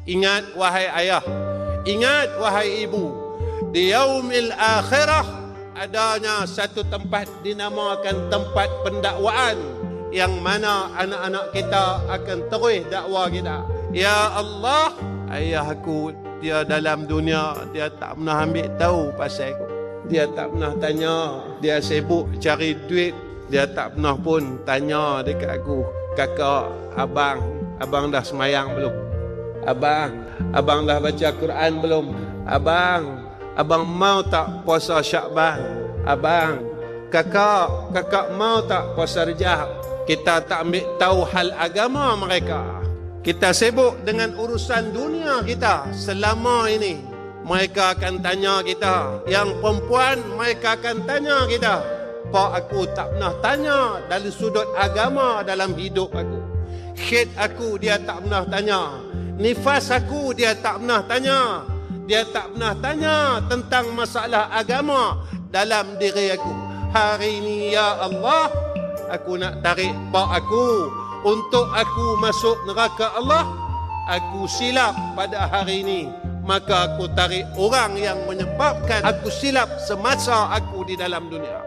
Ingat wahai ayah, ingat wahai ibu, di yaumil akhirah adanya satu tempat dinamakan tempat pendakwaan, yang mana anak-anak kita akan terus dakwa kita. Ya Allah, ayah aku dia dalam dunia dia tak pernah ambil tahu pasal aku. Dia tak pernah tanya, dia sibuk cari duit. Dia tak pernah pun tanya dekat aku, kakak, abang dah semayang belum? Abang dah baca Quran belum? Abang mau tak puasa Syakban? Kakak mau tak puasa Rejab? Kita tak ambil tahu hal agama mereka. Kita sibuk dengan urusan dunia kita selama ini. Mereka akan tanya kita. Yang perempuan mereka akan tanya kita. Pak aku tak pernah tanya dari sudut agama dalam hidup aku. Haid aku dia tak pernah tanya. Nifas aku dia tak pernah tanya. Dia tak pernah tanya tentang masalah agama dalam diri aku. Hari ini ya Allah, aku nak tarik pak aku untuk aku masuk neraka Allah. Aku silap pada hari ini, maka aku tarik orang yang menyebabkan aku silap semasa aku di dalam dunia.